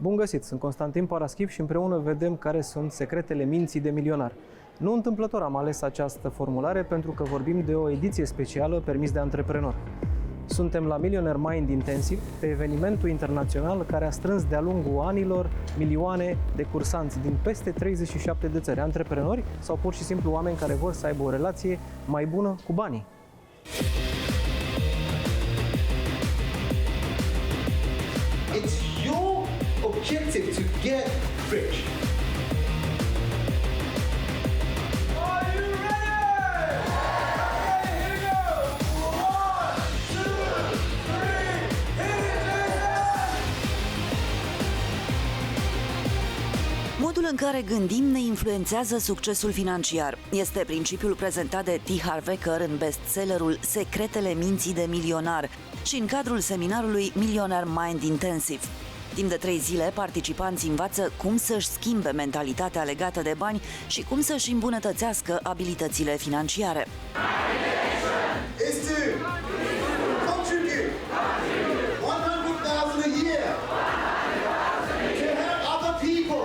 Bun găsit! Sunt Constantin Paraschiv și împreună vedem care sunt secretele minții de milionar. Nu întâmplător am ales această formulare pentru că vorbim de o ediție specială permis de antreprenori. Suntem la Millionaire Mind Intensive, pe evenimentul internațional care a strâns de-a lungul anilor milioane de cursanți din peste 37 de țări, antreprenori sau pur și simplu oameni care vor să aibă o relație mai bună cu banii. It's your objective to get rich. Are you ready? Okay, here we go. 1, 2, 3, hit it, Modul în care gândim ne influențează succesul financiar. Este principiul prezentat de Harv Eker în bestsellerul Secretele minții de milionar și în cadrul seminarului Millionaire Mind Intensive. Timp de 3 zile, participanții învață cum să-și schimbe mentalitatea legată de bani și cum să-și îmbunătățească abilitățile financiare. Is to contribute 100,000 a year to help other people.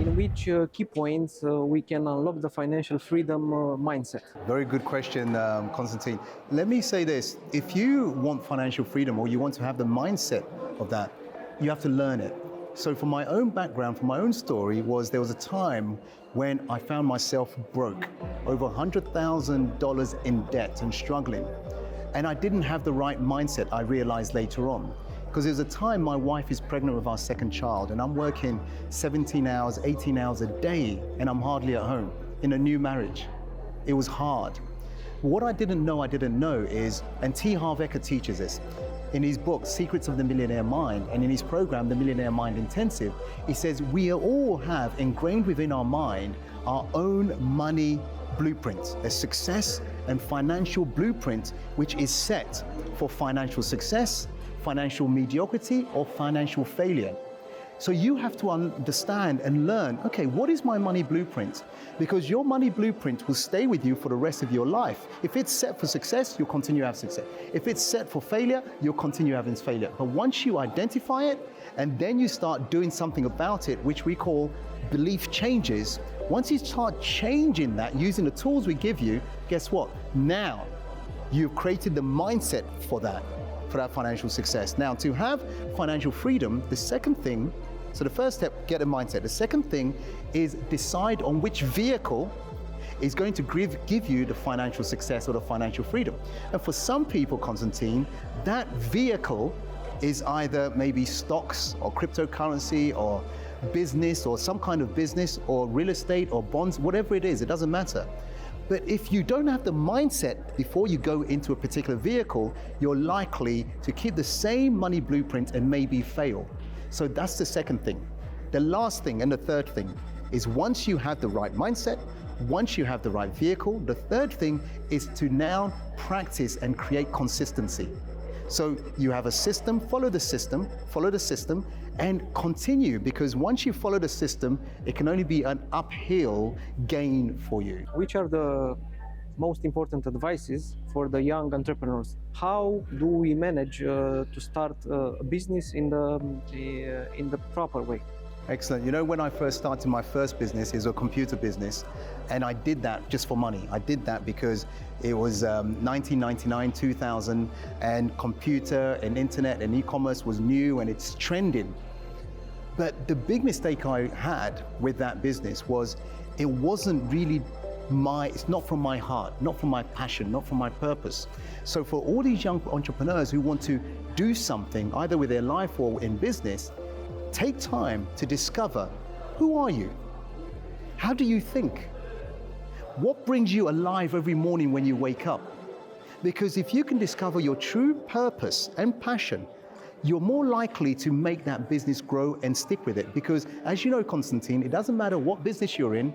In which key points we can unlock the financial freedom mindset? Very good question, Constantine. Let me say this. If you want financial freedom or you want to have the mindset of that, you have to learn it. So from my own background, from my own story, there was a time when I found myself broke, over $100,000 in debt and struggling. And I didn't have the right mindset, I realized later on. Because there's a time my wife is pregnant with our second child and I'm working 17 hours, 18 hours a day and I'm hardly at home in a new marriage. It was hard. What I didn't know is, and Harv Eker teaches this, in his book, Secrets of the Millionaire Mind, and in his program, the Millionaire Mind Intensive, he says we all have ingrained within our mind our own money blueprint, a success and financial blueprint which is set for financial success, financial mediocrity or financial failure. So you have to understand and learn, okay, what is my money blueprint? Because your money blueprint will stay with you for the rest of your life. If it's set for success, you'll continue to have success. If it's set for failure, you'll continue having failure. But once you identify it and then you start doing something about it, which we call belief changes, once you start changing that using the tools we give you, guess what? Now you've created the mindset for that financial success. Now, to have financial freedom, the second thing, so the first step, get a mindset. The second thing is decide on which vehicle is going to give you the financial success or the financial freedom. And for some people, Constantine, that vehicle is either maybe stocks or cryptocurrency or business or some kind of business or real estate or bonds, whatever it is, it doesn't matter. But if you don't have the mindset before you go into a particular vehicle, you're likely to keep the same money blueprint and maybe fail. So that's the second thing. The last thing and the third thing is once you have the right mindset, once you have the right vehicle, the third thing is to now practice and create consistency. So you have a system, follow the system, and continue, because once you follow the system, it can only be an uphill gain for you. Which are the most important advices for the young entrepreneurs? How do we manage to start a business in the proper way? Excellent. You know, when I first started my first business, it was a computer business, and I did that just for money. I did that because it was 1999, 2000, and computer and internet and e-commerce was new and it's trending. But the big mistake I had with that business was it wasn't really it's not from my heart, not from my passion, not from my purpose. So for all these young entrepreneurs who want to do something, either with their life or in business, take time to discover, who are you? How do you think? What brings you alive every morning when you wake up? Because if you can discover your true purpose and passion, you're more likely to make that business grow and stick with it. Because as you know, Constantine, it doesn't matter what business you're in,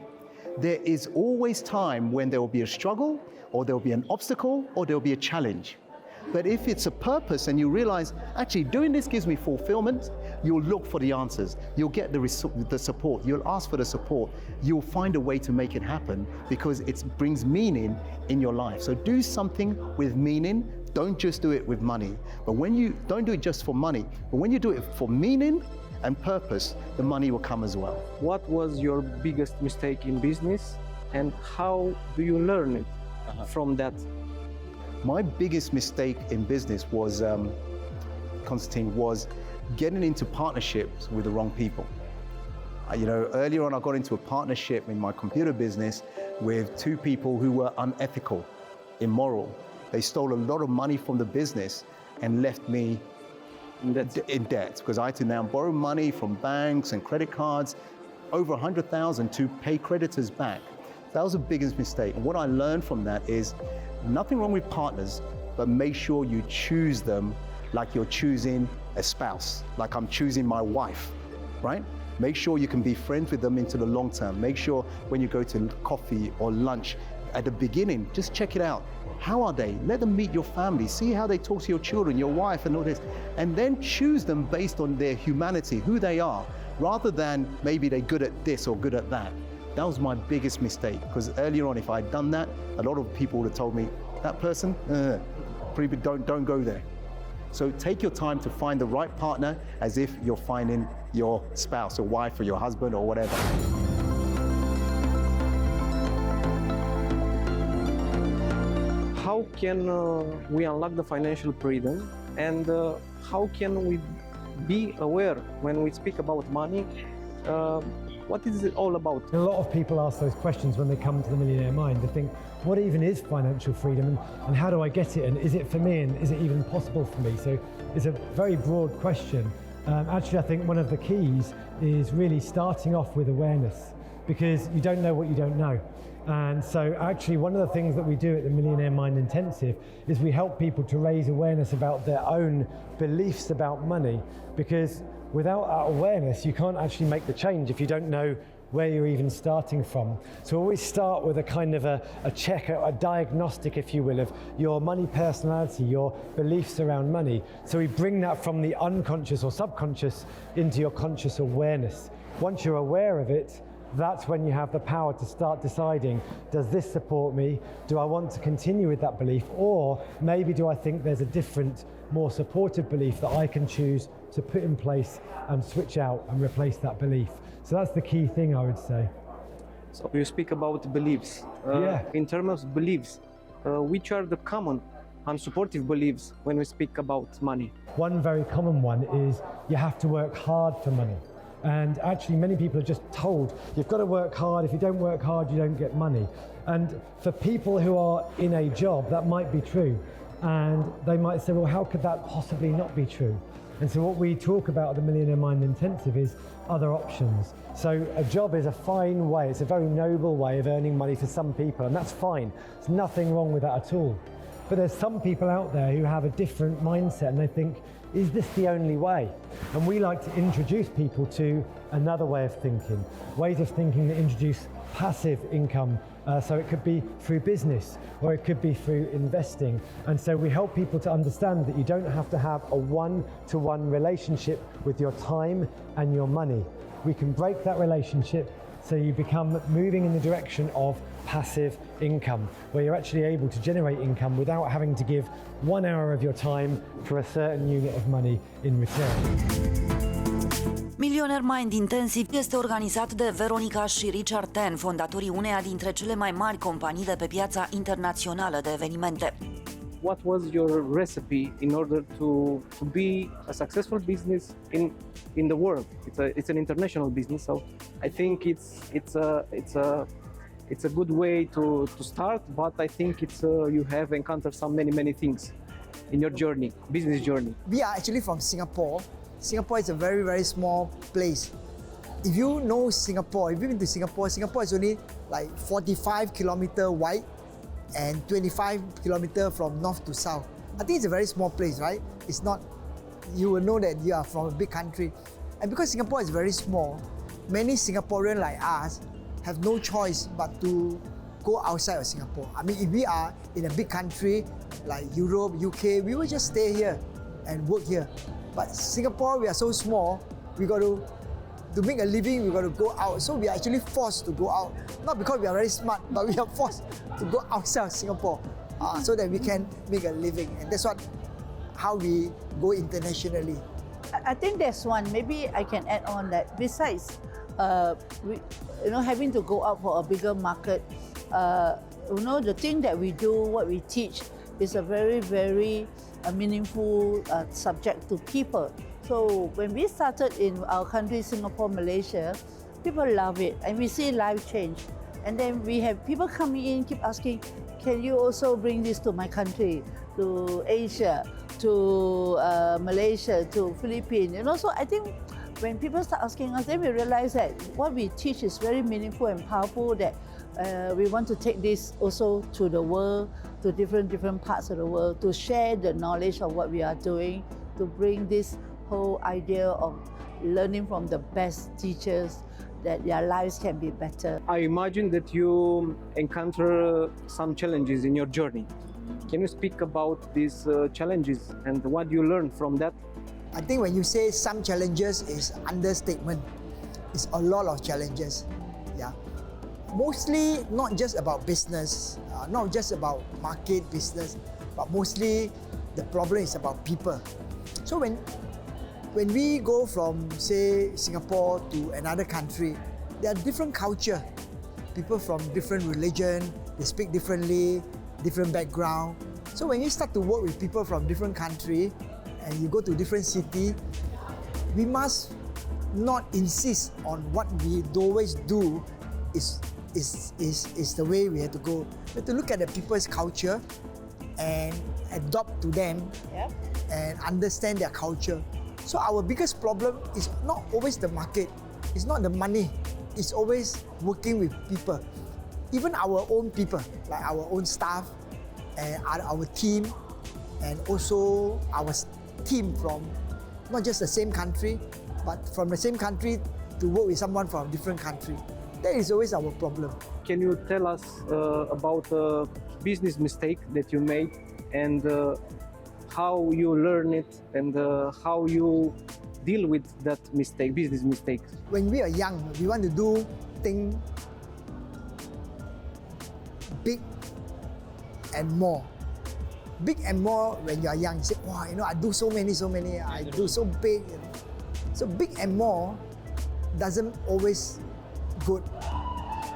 there is always time when there will be a struggle, or there will be an obstacle, or there will be a challenge. But if it's a purpose and you realize, actually doing this gives me fulfillment, you'll look for the answers. You'll get the support. You'll ask for the support. You'll find a way to make it happen because it brings meaning in your life. So do something with meaning. don't just do it with money. But when you don't do it just for money, but when you do it for meaning and purpose, the money will come as well. What was your biggest mistake in business, and how do you learn it from that? My biggest mistake in business was, Constantine, was getting into partnerships with the wrong people. Earlier on I got into a partnership in my computer business with two people who were unethical, immoral. They stole a lot of money from the business and left me in debt because I had to now borrow money from banks and credit cards, over 100,000 to pay creditors back. That was the biggest mistake. And what I learned from that is nothing wrong with partners, but make sure you choose them like you're choosing a spouse, like I'm choosing my wife, right? Make sure you can be friends with them into the long term. Make sure when you go to coffee or lunch, at the beginning, just check it out. How are they? Let them meet your family. See how they talk to your children, your wife, and all this. And then choose them based on their humanity, who they are, rather than maybe they're good at this or good at that. That was my biggest mistake, because earlier on, if I'd done that, a lot of people would have told me, that person, don't go there. So take your time to find the right partner as if you're finding your spouse or wife or your husband or whatever. How can we unlock the financial freedom, and how can we be aware when we speak about money? What is it all about? A lot of people ask those questions when they come to the Millionaire Mind. They think, what even is financial freedom, and how do I get it, and is it for me, and is it even possible for me? So it's a very broad question. Actually, I think one of the keys is really starting off with awareness, because you don't know what you don't know. And so actually one of the things that we do at the Millionaire Mind Intensive is we help people to raise awareness about their own beliefs about money, because without that awareness you can't actually make the change if you don't know where you're even starting from. So always start with a kind of a check, a diagnostic, if you will, of your money personality, your beliefs around money. So we bring that from the unconscious or subconscious into your conscious awareness. Once you're aware of it, that's when you have the power to start deciding, does this support me? Do I want to continue with that belief? Or maybe do I think there's a different, more supportive belief that I can choose to put in place and switch out and replace that belief? So that's the key thing, I would say. So you speak about beliefs. In terms of beliefs, which are the common unsupportive beliefs when we speak about money? One very common one is you have to work hard for money. And actually many people are just told, you've got to work hard, if you don't work hard you don't get money. And for people who are in a job, that might be true. And they might say, well, how could that possibly not be true? And so what we talk about at the Millionaire Mind Intensive is other options. So a job is a fine way, it's a very noble way of earning money for some people, and that's fine. There's nothing wrong with that at all. But there's some people out there who have a different mindset and they think, is this the only way? And we like to introduce people to another way of thinking, ways of thinking that introduce passive income. So it could be through business, or it could be through investing. And so we help people to understand that you don't have to have a one-to-one relationship with your time and your money. We can break that relationship so you become moving in the direction of passive income, where you're actually able to generate income without having to give 1 hour of your time for a certain unit of money in return. Millionaire Mind Intensive este organizat de Veronica și Richard Tan, fondatorii uneia dintre cele mai mari companii de pe piața internațională de evenimente. What was your recipe in order to be a successful business in the world? It's an international business, so I think it's a good way to start. But I think you have encountered many things in your journey, business journey. We are actually from Singapore. Singapore is a very small place. If you know Singapore, if you've been to Singapore, Singapore is only like 45 kilometers wide and 25 kilometers from north to south. I think it's a very small place, right? It's not, you will know that you are from a big country. And because Singapore is very small, many Singaporeans like us have no choice but to go outside of Singapore. I mean, if we are in a big country like Europe, UK, we will just stay here and work here. But Singapore, we are so small, we got to make a living, we got to go out. So we are actually forced to go out. Not because we are very smart, but we are forced to go outside of Singapore. so that we can make a living. And that's how we go internationally. I think there's one. Maybe I can add on that. Besides, having to go out for a bigger market, the thing that we do, what we teach, is a very, very meaningful subject to people. So when we started in our country, Singapore, Malaysia, people love it, and we see life change. And then we have people coming in, keep asking, can you also bring this to my country, to Asia, to Malaysia, to Philippines? So I think when people start asking us, then we realize that what we teach is very meaningful and powerful, that we want to take this also to the world, to different parts of the world, to share the knowledge of what we are doing, to bring this whole idea of learning from the best teachers, that their lives can be better. I imagine that you encounter some challenges in your journey. Can you speak about these challenges and what you learned from that? I think when you say some challenges is understatement. It's a lot of challenges. Yeah. Mostly not just about business, not just about market business, but mostly the problem is about people. So when we go from, say, Singapore to another country, there are different culture. People from different religion, they speak differently, different background. So when you start to work with people from different country and you go to different city, we must not insist on what we always do is the way we have to go. We have to look at the people's culture and adopt to them and understand their culture. So our biggest problem is not always the market, it's not the money, it's always working with people. Even our own people, like our own staff and our team, and also our team from not just the same country, but from the same country to work with someone from a different country. That is always our problem. Can you tell us about a business mistake that you made and how you learn it and how you deal with that mistake, business mistake? When we are young, we want to do things big and more. Big and more when you are young. You say, wow, I do so many, I do so big. So big and more doesn't always good.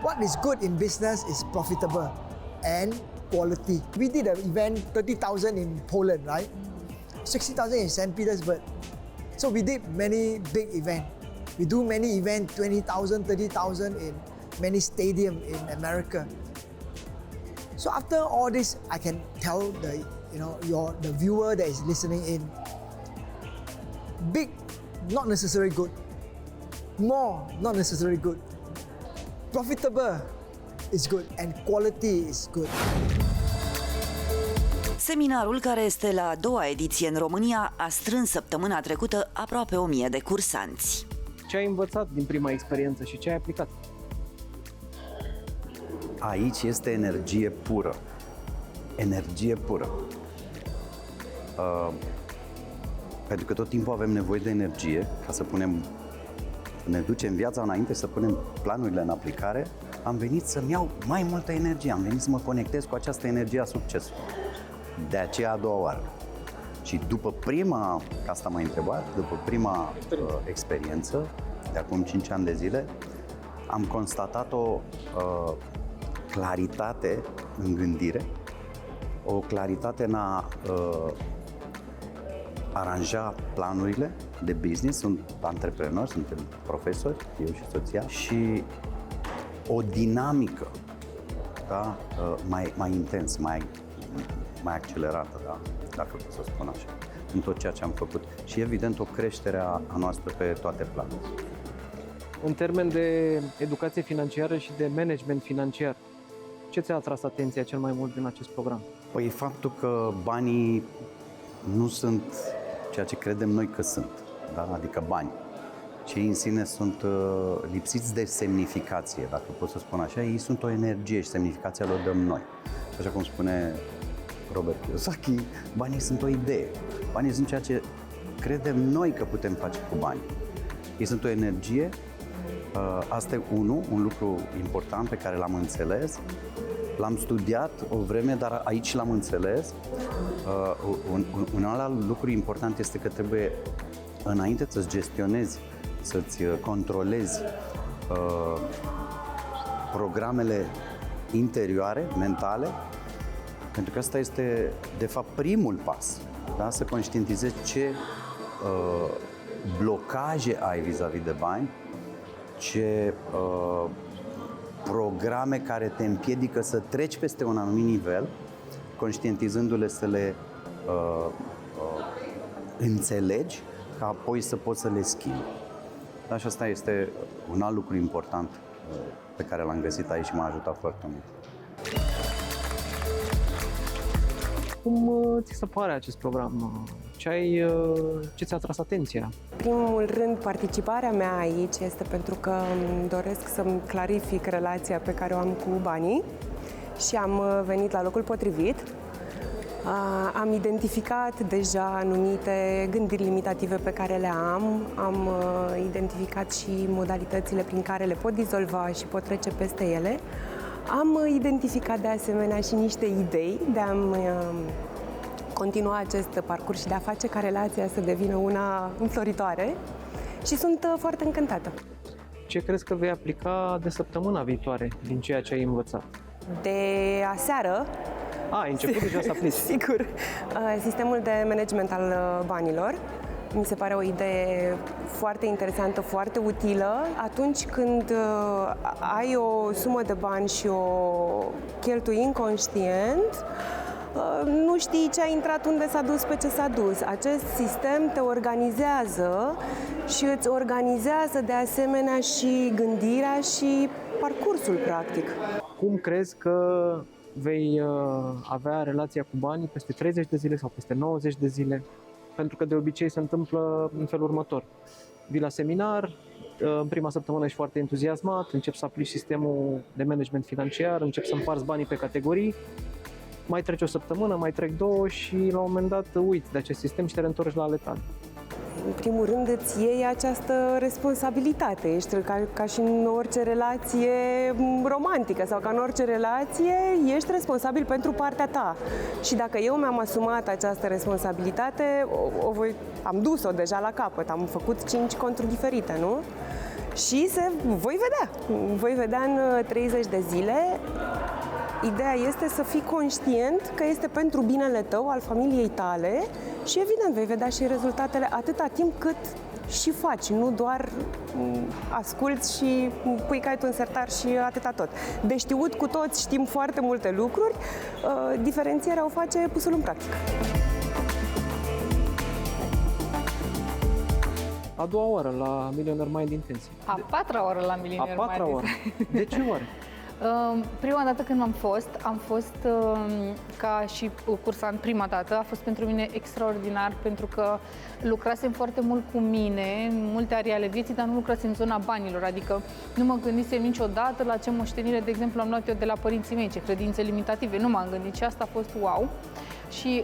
What is good in business is profitable and quality. We did an event, 30,000 in Poland, right? 60,000 in St. Petersburg. So we did many big events. We do many events, 20,000, 30,000 in many stadiums in America. So after all this, I can tell the viewer that is listening in, big, not necessarily good. More, not necessarily good. Profitable is good and quality is good. Seminarul, care este la a doua ediție în România, a strâns săptămâna trecută aproape 1000 de cursanți. Ce ai învățat din prima experiență și ce ai aplicat? Aici este energie pură. Energie pură. Pentru că tot timpul avem nevoie de energie ca să ne ducem viața înainte, să punem planurile în aplicare. Am venit să-mi iau mai multă energie, am venit să mă conectez cu această energie a succesului. De aceea a doua oară. Și după prima, că asta m-ai întrebat, după prima experiență, de acum 5 ani de zile, am constatat o claritate în gândire, o claritate în a aranja planurile de business. Sunt antreprenori, suntem profesori, eu și soția, și o dinamică, da? mai intens, mai accelerată, da? Dacă pot să spun așa, în tot ceea ce am făcut. Și evident o creștere a noastră pe toate planurile. În termen de educație financiară și de management financiar, ce ți-a atras atenția cel mai mult din acest program? Păi faptul că banii nu sunt ceea ce credem noi că sunt, da? Adică bani. Cei în sine sunt lipsiți de semnificație, dacă pot să spun așa. Ei sunt o energie și semnificația lor dăm noi. Așa cum spune Robert Kiyosaki, banii sunt o idee. Banii sunt ceea ce credem noi că putem face cu bani. Ei sunt o energie. Asta e un lucru important pe care l-am înțeles. L-am studiat o vreme, dar aici l-am înțeles. Un alt lucru important este că trebuie, înainte să-ți gestionezi, să-ți controlezi programele interioare, mentale, pentru că asta este, de fapt, primul pas, da? Să conștientizezi ce blocaje ai vis-a-vis de bani, ce programe care te împiedică să treci peste un anumit nivel, conștientizându-le să le înțelegi, ca apoi să poți să le schimbi. Da, și asta este un alt lucru important pe care l-am găsit aici și m-a ajutat foarte mult. Cum ți se pare acest program? Ce ți-a atras atenția? Primul rând, participarea mea aici este pentru că îmi doresc să-mi clarific relația pe care o am cu banii și am venit la locul potrivit. Am identificat deja anumite gândiri limitative pe care le am identificat și modalitățile prin care le pot dizolva și pot trece peste ele. Am identificat de asemenea și niște idei de a continua acest parcurs și de a face ca relația să devină una înfloritoare și sunt foarte încântată. Ce crezi că vei aplica de săptămâna viitoare din ceea ce ai învățat? De aseară, ai început deja să aplici. Sigur. Sistemul de management al banilor mi se pare o idee foarte interesantă, foarte utilă. Atunci când ai o sumă de bani și o cheltui inconștient, nu știi ce a intrat, unde s-a dus, pe ce s-a dus. Acest sistem te organizează și îți organizează de asemenea și gândirea și parcursul, practic. Cum crezi că vei avea relația cu banii peste 30 de zile sau peste 90 de zile? Pentru că de obicei se întâmplă în felul următor. Vii la seminar, în prima săptămână ești foarte entuziasmat, începi să aplici sistemul de management financiar, începi să împarți banii pe categorii, mai trece o săptămână, mai trec două și la un moment dat uiți de acest sistem și te reîntorci la ale tale. În primul rând îți iei această responsabilitate. Ești ca și în orice relație romantică sau ca în orice relație, ești responsabil pentru partea ta. Și dacă eu mi-am asumat această responsabilitate, am dus-o deja la capăt, am făcut 5 conturi diferite, nu? Și voi vedea în 30 de zile. Ideea este să fii conștient că este pentru binele tău, al familiei tale și evident vei vedea și rezultatele atâta timp cât și faci, nu doar asculți și pui caietul în sertar și atâta tot. De știut cu toți știm foarte multe lucruri, diferențierea o face pusul în practică. A doua oară la Millionaire Mind Intensive. A patra oară la Millionaire Mind Mind Intensive. De ce oare? Prima dată când am fost ca și cursant prima dată, a fost pentru mine extraordinar pentru că lucrasem foarte mult cu mine, în multe arii ale vieții, dar nu lucrasem în zona banilor, adică nu mă gândisem niciodată la ce moștenire, de exemplu, am luat eu de la părinții mei, ce credințe limitative, nu m-am gândit și asta a fost wow. Și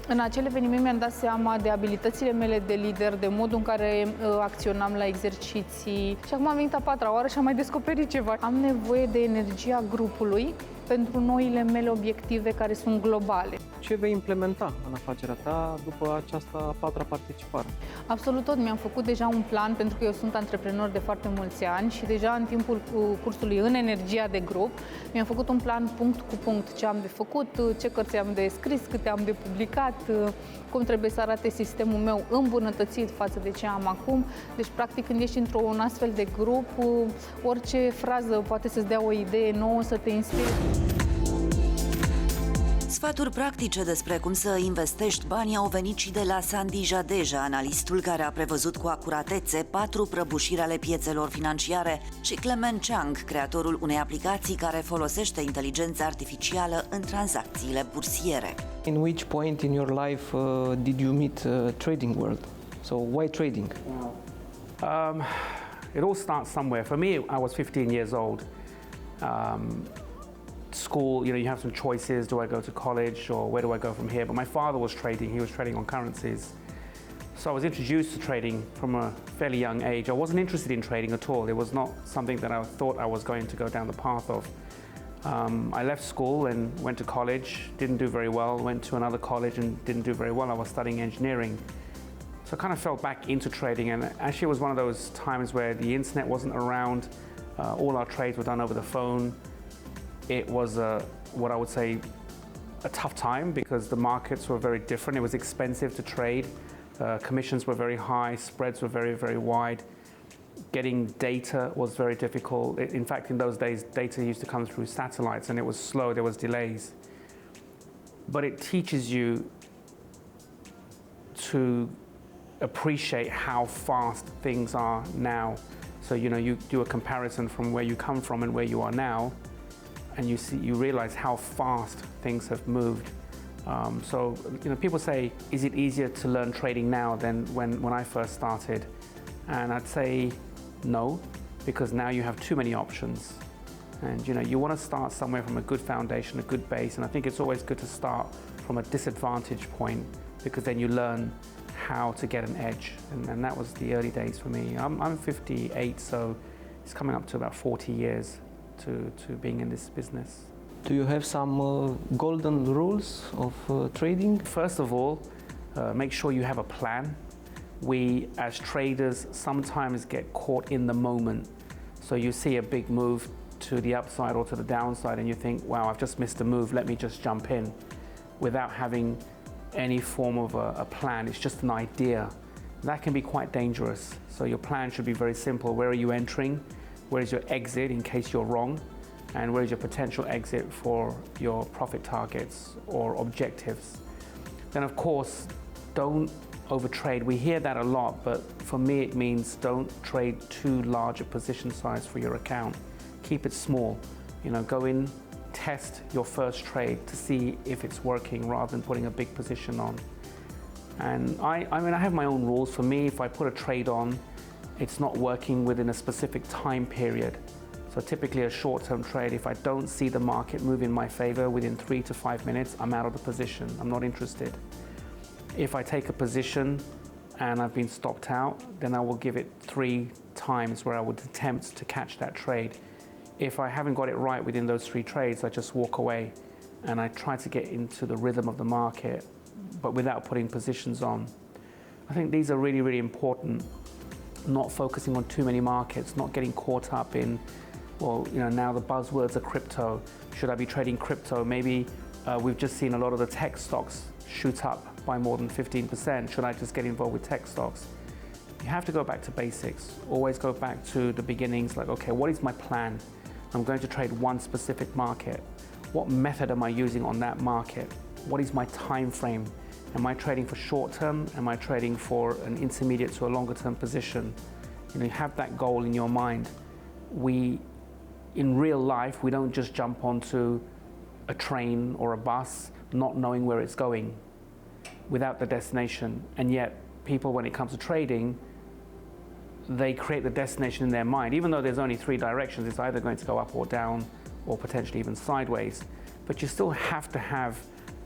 în acel eveniment mi-am dat seama de abilitățile mele de lider, de modul în care acționam la exerciții. Și acum am venit a patra oară și am mai descoperit ceva. Am nevoie de energia grupului pentru noile mele obiective care sunt globale. Ce vei implementa în afacerea ta după această a patra participare? Absolut tot. Mi-am făcut deja un plan pentru că eu sunt antreprenor de foarte mulți ani și deja în timpul cursului în energia de grup mi-am făcut un plan punct cu punct ce am de făcut, ce cărți am de scris, câte am de publicat, cum trebuie să arate sistemul meu îmbunătățit față de ce am acum. Deci, practic, când ești într-un astfel de grup, orice frază poate să-ți dea o idee nouă, să te inspire. Sfaturi practice despre cum să investești banii au venit și de la Sandy Jadeja, analistul care a prevăzut cu acuratețe 4 prăbușiri ale piețelor financiare, și Clement Chang, creatorul unei aplicații care folosește inteligența artificială în tranzacțiile bursiere. In which point in your life did you meet trading world? So why trading? It all starts somewhere. For me, I was 15 years old. School, you have some choices. Do I go to college or where do I go from here? But my father was trading. He was trading on currencies. So I was introduced to trading from a fairly young age. I wasn't interested in trading at all. It was not something that I thought I was going to go down the path of. I left school and went to college, didn't do very well, went to another college and didn't do very well. I was studying engineering. So I kind of fell back into trading, and actually it was one of those times where the internet wasn't around, all our trades were done over the phone. It was what I would say a tough time because the markets were very different. It was expensive to trade, commissions were very high, spreads were very, very wide. Getting data was very difficult. In fact, in those days, data used to come through satellites and it was slow, there was delays. But it teaches you to appreciate how fast things are now. So, you know, you do a comparison from where you come from and where you are now, and you realize how fast things have moved. So, you know, people say, is it easier to learn trading now than when I first started? And I'd say no, because now you have too many options. And, you know, you want to start somewhere from a good foundation, a good base, and I think it's always good to start from a disadvantage point because then you learn how to get an edge, and that was the early days for me. I'm 58, so it's coming up to about 40 years to being in this business. Do you have some golden rules of trading? First of all, make sure you have a plan. We as traders sometimes get caught in the moment. So you see a big move to the upside or to the downside and you think, wow, I've just missed a move, let me just jump in, without having any form of a plan. It's just an idea. That can be quite dangerous. So your plan should be very simple. Where are you entering? Where is your exit in case you're wrong? And where is your potential exit for your profit targets or objectives? Then of course, don't overtrade. We hear that a lot, but for me it means don't trade too large a position size for your account. Keep it small. You know, go in, test your first trade to see if it's working rather than putting a big position on. And I mean, I have my own rules. For me, if I put a trade on, it's not working within a specific time period. So typically a short-term trade, if I don't see the market move in my favor within 3 to 5 minutes, I'm out of the position. I'm not interested. If I take a position and I've been stopped out, then I will give it 3 times where I would attempt to catch that trade. If I haven't got it right within those 3 trades, I just walk away and I try to get into the rhythm of the market, but without putting positions on. I think these are really, really important. Not focusing on too many markets, not getting caught up in, well, you know, now the buzzwords are crypto. Should I be trading crypto? Maybe we've just seen a lot of the tech stocks shoot up by more than 15%. Should I just get involved with tech stocks? You have to go back to basics. Always go back to the beginnings, like, okay, what is my plan? I'm going to trade one specific market. What method am I using on that market? What is my time frame? Am I trading for short term? Am I trading for an intermediate to a longer term position? You know, you have that goal in your mind. In real life, we don't just jump onto a train or a bus not knowing where it's going without the destination. And yet people, when it comes to trading, they create the destination in their mind. Even though there's only 3 directions, it's either going to go up or down or potentially even sideways. But you still have to have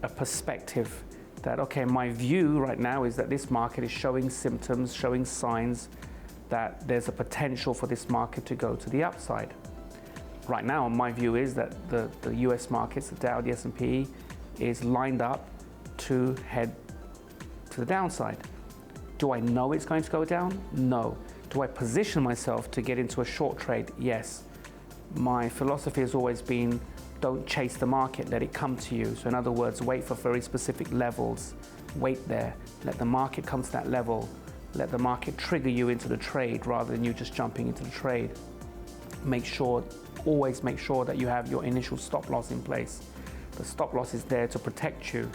a perspective that, okay, my view right now is that this market is showing symptoms, showing signs that there's a potential for this market to go to the upside. Right now, my view is that the US markets, the Dow, the S&P, is lined up to head to the downside. Do I know it's going to go down? No. Do I position myself to get into a short trade? Yes. My philosophy has always been, don't chase the market, let it come to you. So in other words, wait for very specific levels. Wait there, let the market come to that level. Let the market trigger you into the trade rather than you just jumping into the trade. Always make sure that you have your initial stop loss in place. The stop loss is there to protect you,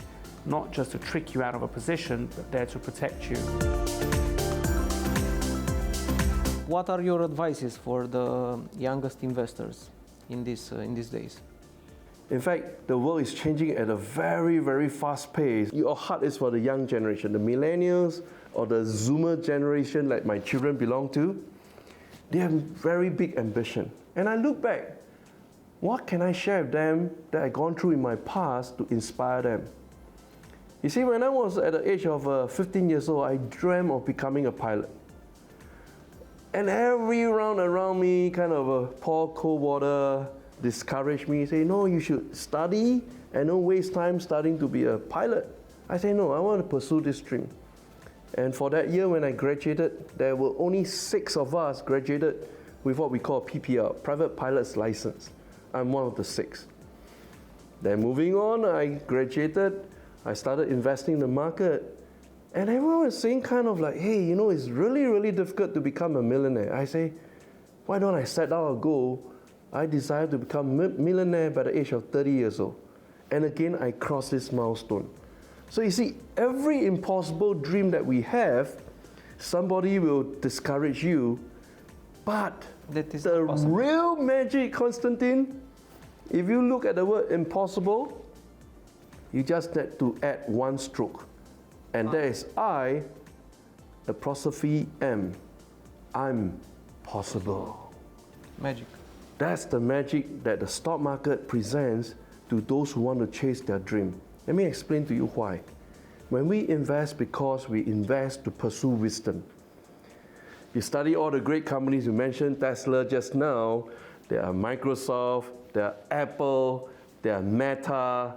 not just to trick you out of a position, but there to protect you. What are your advices for the youngest investors in these days? In fact, the world is changing at a very, very fast pace. Your heart is for the young generation, the millennials or the Zoomer generation like my children belong to. They have very big ambition. And I look back, what can I share with them that I've gone through in my past to inspire them? You see, when I was at the age of 15 years old, I dreamt of becoming a pilot. And everyone around me kind of pour cold water, discourage me, say, no, you should study and don't waste time studying to be a pilot. I say, no, I want to pursue this dream. And for that year when I graduated, there were only 6 of us graduated with what we call PPL, Private Pilot's License. I'm one of the 6. Then moving on, I graduated, I started investing in the market, and everyone was saying kind of like, hey, you know, it's really, really difficult to become a millionaire. I say, why don't I set out a goal? I desire to become a millionaire by the age of 30 years old. And again, I crossed this milestone. So you see, every impossible dream that we have, somebody will discourage you. But the real magic, Konstantin, if you look at the word impossible, you just need to add one stroke. And that is I, apostrophe M. I'm possible. Magic. That's the magic that the stock market presents to those who want to chase their dream. Let me explain to you why. When we invest, because we invest to pursue wisdom. You study all the great companies you mentioned, Tesla just now, there are Microsoft, there are Apple, there are Meta,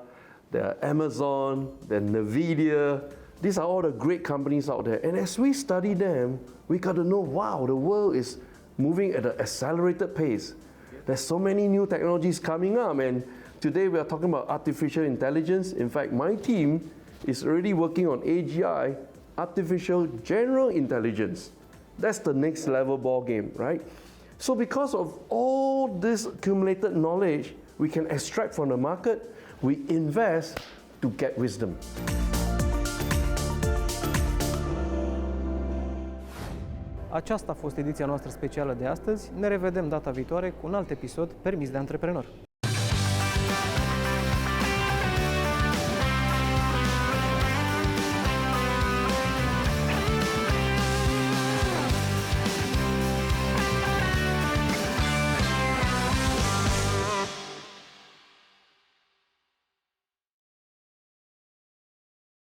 there are Amazon, there are Nvidia. These are all the great companies out there. And as we study them, we got to know, wow, the world is moving at an accelerated pace. There's so many new technologies coming up, and today we are talking about artificial intelligence. In fact, my team is already working on AGI, artificial general intelligence. That's the next level ball game, right? So because of all this accumulated knowledge we can extract from the market, we invest to get wisdom. Aceasta a fost ediția noastră specială de astăzi. Ne revedem data viitoare cu un alt episod permis de antreprenor.